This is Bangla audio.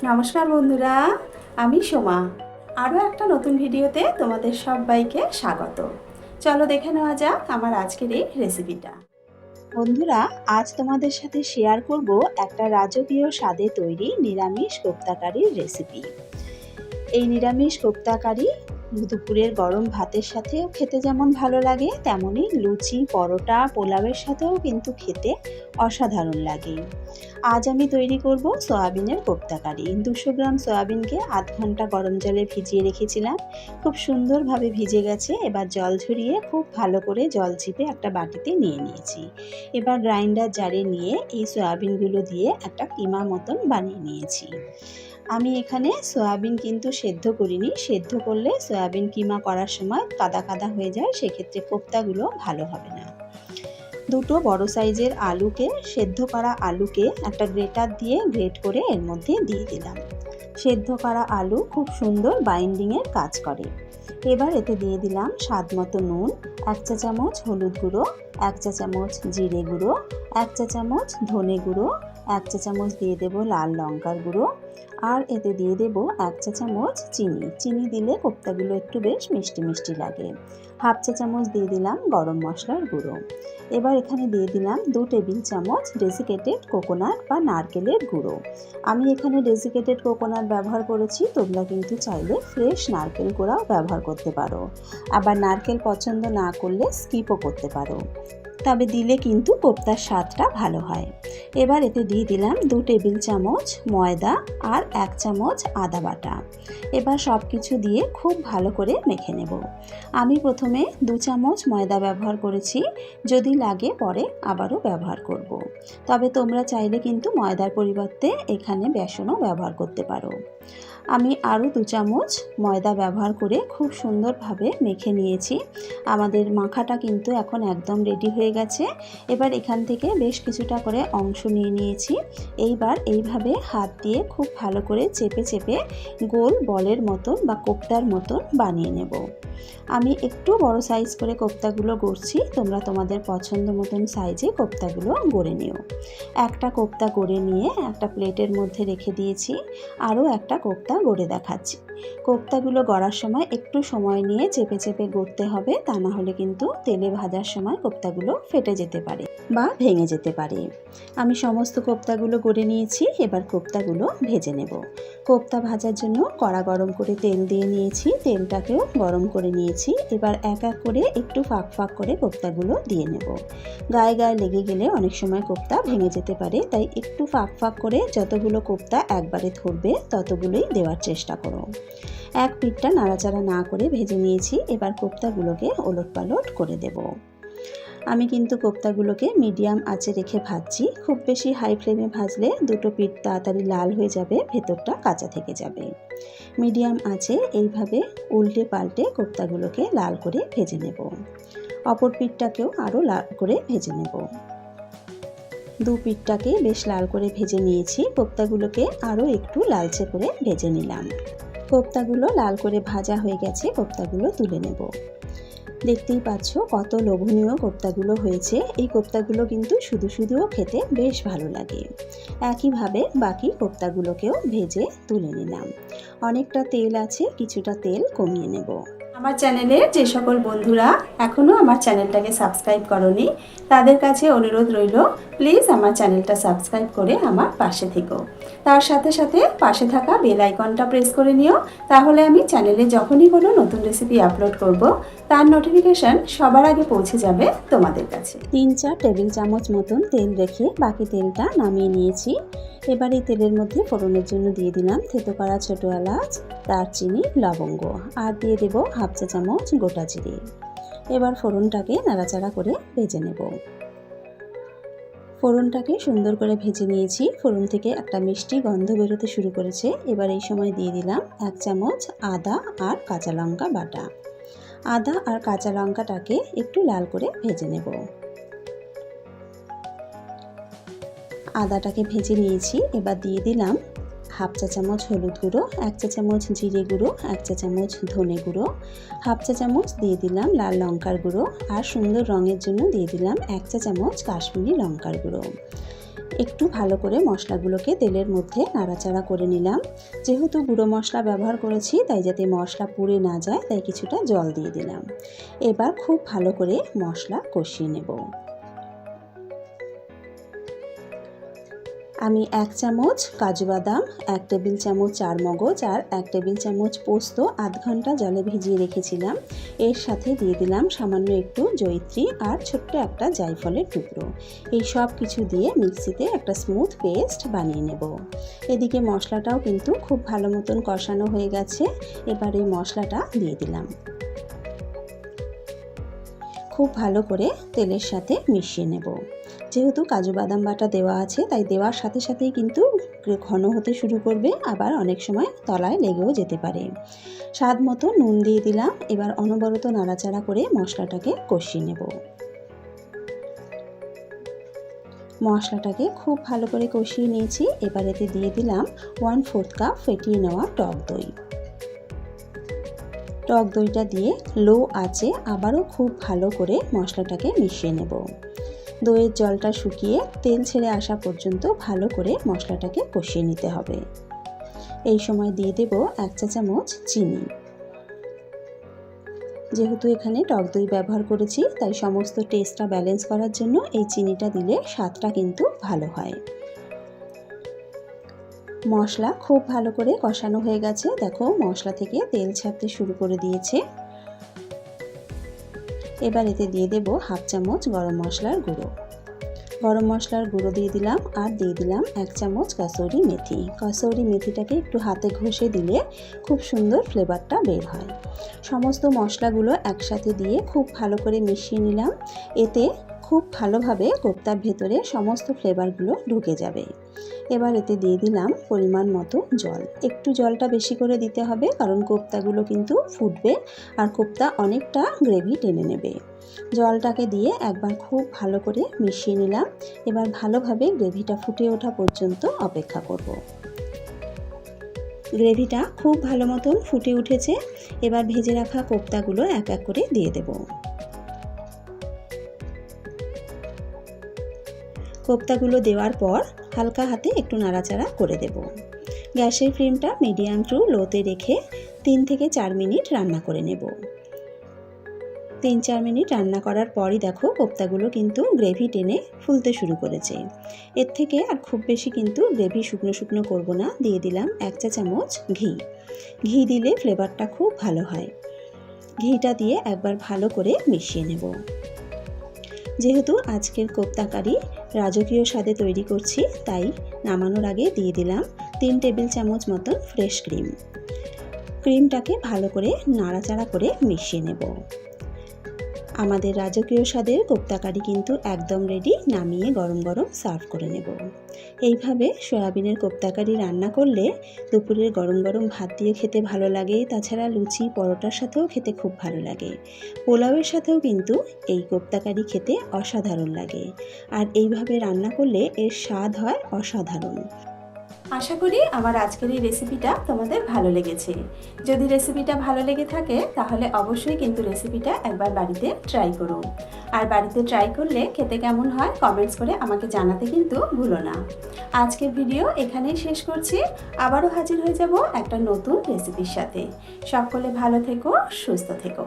নমস্কার বন্ধুরা, আমি সোমা। আরও একটা নতুন ভিডিওতে তোমাদের সবাইকে স্বাগত। চলো দেখে নেওয়া যাক আমার আজকের এই রেসিপিটা। বন্ধুরা, আজ তোমাদের সাথে শেয়ার করব একটা রাজকীয় স্বাদে তৈরি নিরামিষ কোপ্তা কারির রেসিপি। এই নিরামিষ কোপ্তা কারি দুপুরের গরম ভাতের সাথেও খেতে যেমন ভালো লাগে, তেমনই লুচি, পরোটা, পোলাওয়ের সাথেও কিন্তু খেতে অসাধারণ লাগে। আজ আমি তৈরি করব সয়াবিনের কোপ্তা কারি। 200 গ্রাম সয়াবিনকে আধ ঘন্টা গরম জলে ভিজিয়ে রেখেছিলাম। খুব সুন্দরভাবে ভিজে গেছে। এবার জল ঝরিয়ে খুব ভালো করে জল চিপে একটা বাটিতে নিয়ে নিয়েছি। এবার গ্রাইন্ডার জারে নিয়ে এই সয়াবিনগুলো দিয়ে একটা কিমা মতন বানিয়ে নিয়েছি। আমি এখানে সয়াবিন কিন্তু সেদ্ধ করিনি। সেদ্ধ করলে সয়াবিন কিমা করার সময় কাদা কাদা হয়ে যায়, সেক্ষেত্রে কোপ্তাগুলো ভালো হবে না। দুটো বড় সাইজের আলুকে, সেদ্ধ করা আলুকে একটা গ্রেটার দিয়ে গ্রেট করে এর মধ্যে দিয়ে দিলাম। সেদ্ধ করা আলু খুব সুন্দর বাইন্ডিংয়ের কাজ করে। এবার এতে দিয়ে দিলাম স্বাদ মতো নুন, 1 চা চামচ হলুদ গুঁড়ো, 1 চা চামচ জিরে গুঁড়ো, 1 চা চামচ ধনে গুঁড়ো, 1 চা চামচ দিয়ে দেব লাল লঙ্কার গুঁড়ো, আর এতে দিয়ে দেব 1 চা চামচ চিনি। চিনি দিলে কোপ্তাগুলো একটু বেশ মিষ্টি মিষ্টি লাগে। 1/2 চা চামচ দিয়ে দিলাম গরম মশলার গুঁড়ো। এবার এখানে দিয়ে দিলাম 2 টেবিল চামচ ডেসিকেটেড কোকোনাট বা নারকেলের গুঁড়ো। আমি এখানে ডেসিকেটেড কোকোনাট ব্যবহার করেছি, তোমরা কিন্তু চাইলে ফ্রেশ নারকেল কোড়াও ব্যবহার করতে পারো। আবার নারকেল পছন্দ না করলে স্কিপও করতে পারো, তবে দিলে কিন্তু কোপ্তার স্বাদটা ভালো হয়। এবার এতে দিয়ে দিলাম 2 টেবিল চামচ ময়দা আর 1 চামচ আদা বাটা। এবার সব কিছু দিয়ে খুব ভালো করে মেখে নেব। আমি প্রথমে 2 চামচ ময়দা ব্যবহার করেছি, যদি লাগে পরে আবারও ব্যবহার করব। তবে তোমরা চাইলে কিন্তু ময়দার পরিবর্তে এখানে বেসনও ব্যবহার করতে পারো। আমি আরও 2 চামচ ময়দা ব্যবহার করে খুব সুন্দরভাবে মেখে নিয়েছি। আমাদের মাখাটা কিন্তু এখন একদম রেডি হয়ে গেছে। এবার এখান থেকে বেশ কিছুটা করে অংশ নিয়ে নিয়েছি। এইবার এইভাবে হাত দিয়ে খুব ভালো করে চেপে চেপে গোল বলের মতন বা কোপ্তার মতন বানিয়ে নেব। আমি একটু বড় সাইজ করে কোপ্তাগুলো গড়ছি, তোমরা তোমাদের পছন্দ মতন সাইজে কোপ্তাগুলো গড়ে নিও। একটা কোপ্তা গড়ে নিয়ে একটা প্লেটের মধ্যে রেখে দিয়েছি। আরও একটা কোপ্তা গড়ে দেখাচ্ছি। কোপ্তাগুলো গড়ার সময় একটু সময় নিয়ে চেপে চেপে গড়তে হবে, তা না হলে কিন্তু তেলে ভাজার সময় কোপ্তাগুলো ফেটে যেতে পারে বা ভেঙে যেতে পারে। আমি সমস্ত কোপ্তাগুলো গড়ে নিয়েছি। এবার কোপ্তাগুলো ভেজে নেব। কোপ্তা ভাজার জন্য কড়া গরম করে তেল দিয়ে নিয়েছি, তেলটাকেও গরম করে নিয়েছি। এবার এক এক করে একটু ফাঁক ফাঁক করে কোপ্তাগুলো দিয়ে নেব। গায়ে গায়ে লেগে গেলে অনেক সময় কোপ্তা ভেঙে যেতে পারে, তাই একটু ফাঁক ফাঁক করে যতগুলো কোপ্তা একবারে ধরবে ততগুলোই দেওয়ার চেষ্টা করো। এক পিঠটা নাড়াচাড়া না করে ভেজে নিয়েছি। এবার কোপ্তাগুলোকে ওলটপালট করে দেব। আমি কিন্তু কোপ্তাগুলোকে মিডিয়াম আঁচে রেখে ভাজছি। খুব বেশি হাই ফ্লেমে ভাজলে দুটো পিঠ তাড়াতাড়ি লাল হয়ে যাবে, ভেতরটা কাঁচা থেকে যাবে। মিডিয়াম আঁচে এইভাবে উল্টে পাল্টে কোপ্তাগুলোকে লাল করে ভেজে নেব। অপর পিঠটাকেও আরও লাল করে ভেজে নেব। দু পিঠটাকে বেশ লাল করে ভেজে নিয়েছি। কোপ্তাগুলোকে আরও একটু লালচে করে ভেজে নিলাম। কোপ্তাগুলো লাল করে ভাজা হয়ে গেছে, কোপ্তাগুলো তুলে নেব। দেখতেই পাচ্ছ কত লোভনীয় কোপ্তাগুলো হয়েছে। এই কোপ্তাগুলো কিন্তু শুধু শুধুও খেতে বেশ ভালো লাগে। একইভাবে বাকি কোপ্তাগুলোকেও ভেজে তুলে নিলাম। অনেকটা তেল আছে, কিছুটা তেল কমিয়ে নেব। আমার চ্যানেলের যে সকল বন্ধুরা এখনও আমার চ্যানেলটাকে সাবস্ক্রাইব করোনি, তাদের কাছে অনুরোধ রইল, প্লিজ আমার চ্যানেলটা সাবস্ক্রাইব করে আমার পাশে থেকো। তার সাথে সাথে পাশে থাকা বেল আইকনটা প্রেস করে নিও, তাহলে আমি চ্যানেলে যখনই কোনো নতুন রেসিপি আপলোড করব তার নোটিফিকেশান সবার আগে পৌঁছে যাবে তোমাদের কাছে। 3-4 টেবিল চামচ মতন তেল রেখে বাকি তেলটা নামিয়ে নিয়েছি। এবার এই তেলের মধ্যে ফোড়নের জন্য দিয়ে দিলাম থেতো করা ছোটো এলাচ, দারচিনি, লবঙ্গ, আর দিয়ে দেব 1/2 চা চামচ গোটা জিরে। এবার ফোড়নটাকে নাড়াচাড়া করে ভেজে নেব। ফোড়নটাকে সুন্দর করে ভেজে নিয়েছি। ফোড়ন থেকে একটা মিষ্টি গন্ধ বেরোতে শুরু করেছে। এবার এই সময় দিয়ে দিলাম 1 চামচ আদা আর কাঁচা লঙ্কা বাটা। আদা আর কাঁচা লঙ্কাটাকে একটু লাল করে ভেজে নেব। আদাটাকে ভেজে নিয়েছি। এবার দিয়ে দিলাম 1/2 চা চামচ হলুদ গুঁড়ো, 1 চা চামচ জিরে গুঁড়ো, 1 চা চামচ ধনে গুঁড়ো, 1/2 চা চামচ দিয়ে দিলাম লাল লঙ্কার গুঁড়ো, আর সুন্দর রঙের জন্য দিয়ে দিলাম 1 চা চামচ কাশ্মীরি লঙ্কার গুঁড়ো। একটু ভালো করে মশলাগুলোকে তেলের মধ্যে নাড়াচাড়া করে নিলাম। যেহেতু গুঁড়ো মশলা ব্যবহার করেছি তাই যাতে মশলা পুড়ে না যায় তাই কিছুটা জল দিয়ে দিলাম। এবার খুব ভালো করে মশলা কষিয়ে নেব। আমি 1 চামচ কাজু বাদাম, 1 টেবিল চামচ চারমগজ আর 1 টেবিল চামচ পোস্ত আধ ঘন্টা জলে ভিজিয়ে রেখেছিলাম। এর সাথে দিয়ে দিলাম সামান্য একটু জয়িত্রী আর ছোট্ট একটা জায়ফলের টুকরো। এই সব কিছু দিয়ে মিক্সিতে একটা স্মুথ পেস্ট বানিয়ে নেব। এদিকে মশলাটাও কিন্তু খুব ভালো মতন কষানো হয়ে গেছে। এবার এই মশলাটা দিয়ে দিলাম। খুব ভালো করে তেলের সাথে মিশিয়ে নেব। যেহেতু কাজু বাদাম বাটা দেওয়া আছে তাই দেওয়ার সাথে সাথেই কিন্তু ঘন হতে শুরু করবে, আবার অনেক সময় তলায় লেগেও যেতে পারে। স্বাদ মতো নুন দিয়ে দিলাম। এবার অনবরত নাড়াচাড়া করে মশলাটাকে কষিয়ে নেব। মশলাটাকে খুব ভালো করে কষিয়ে নিয়েছি। এবার এতে দিয়ে দিলাম 1/4 কাপ ফেটিয়ে নেওয়া টক দই। টক দইটা দিয়ে লো আঁচে আবারও খুব ভালো করে মশলাটাকে মিশিয়ে নেব। দইয়ের জলটা শুকিয়ে তেল ছেড়ে আসা পর্যন্ত ভালো করে মশলাটাকে কষিয়ে নিতে হবে। এই সময় দিয়ে দেব 1 চা চামচ চিনি। যেহেতু এখানে টক দই ব্যবহার করেছি তাই সমস্ত টেস্টটা ব্যালেন্স করার জন্য এই চিনিটা দিলে স্বাদটা কিন্তু ভালো হয়। মশলা খুব ভালো করে কষানো হয়ে গেছে। দেখো মশলা থেকে তেল ছাড়তে শুরু করে দিয়েছে। এবার এতে দিয়ে দেব 1/2 চামচ গরম মশলার গুঁড়ো। গরম মশলার গুঁড়ো দিয়ে দিলাম আর দিয়ে দিলাম 1 চামচ কাসুরি মেথি। কাসুরি মেথিটাকে একটু হাতে ঘষে দিলে খুব সুন্দর ফ্লেভারটা বের হয়। সমস্ত মশলাগুলো একসাথে দিয়ে খুব ভালো করে মিশিয়ে নিলাম। এতে খুব ভালোভাবে কোপ্তার ভেতরে সমস্ত ফ্লেভারগুলো ঢুকে যাবে। এবার এতে দিয়ে দিলাম পরিমাণ মতো জল। একটু জলটা বেশি করে দিতে হবে কারণ কোপ্তাগুলো কিন্তু ফুটবে আর কোপ্তা অনেকটা গ্রেভি টেনে নেবে। জলটাকে দিয়ে একবার খুব ভালো করে মিশিয়ে নিলাম। এবার ভালোভাবে গ্রেভিটা ফুটে ওঠা পর্যন্ত অপেক্ষা করব। গ্রেভিটা খুব ভালো মতন ফুটে উঠেছে। এবার ভেজে রাখা কোপ্তাগুলো এক এক করে দিয়ে দেব। কোপ্তাগুলো দেওয়ার পর হালকা হাতে একটু নাড়াচাড়া করে দেব। গ্যাসের ফ্লেমটা মিডিয়াম টু লোতে রেখে 3 থেকে 4 মিনিট রান্না করে নেব। 3-4 মিনিট রান্না করার পরই দেখো কোপ্তাগুলো কিন্তু গ্রেভি টেনে ফুলতে শুরু করেছে। এর থেকে আর খুব বেশি কিন্তু গ্রেভি শুকনো শুকনো করব না। দিয়ে দিলাম 1 চা চামচ ঘি। ঘি দিলে ফ্লেভারটা খুব ভালো হয়। ঘিটা দিয়ে একবার ভালো করে মিশিয়ে নেব। যেহেতু আজকের কোপ্তা কারি রাজকীয় স্বাদে তৈরি করছি তাই নামানোর আগে দিয়ে দিলাম 3 টেবিল চামচ মতন ফ্রেশ ক্রিম। ক্রিমটাকে ভালো করে নাড়াচাড়া করে মিশিয়ে নেব। আমাদের রাজকীয় স্বাদের কোপ্তা কারি কিন্তু একদম রেডি। নামিয়ে গরম গরম সার্ভ করে নেব। এইভাবে সয়াবিনের কোপ্তা কারি রান্না করলে দুপুরের গরম গরম ভাত দিয়ে খেতে ভালো লাগে। তাছাড়া লুচি পরোটার সাথেও খেতে খুব ভালো লাগে। পোলাওয়ের সাথেও কিন্তু এই কোপ্তা কারি খেতে অসাধারণ লাগে। আর এইভাবে রান্না করলে এর স্বাদ হয় অসাধারণ। আশা করি আমার আজকের এই রেসিপিটা তোমাদের ভালো লেগেছে। যদি রেসিপিটা ভালো লেগে থাকে তাহলে অবশ্যই কিন্তু রেসিপিটা একবার বাড়িতে ট্রাই করো। আর বাড়িতে ট্রাই করলে খেতে কেমন হয় কমেন্টস করে আমাকে জানাতে কিন্তু ভুলো না। আজকের ভিডিও এখানেই শেষ করছি। আবারও হাজির হয়ে যাব একটা নতুন রেসিপির সাথে। সকলে ভালো থেকো, সুস্থ থেকো।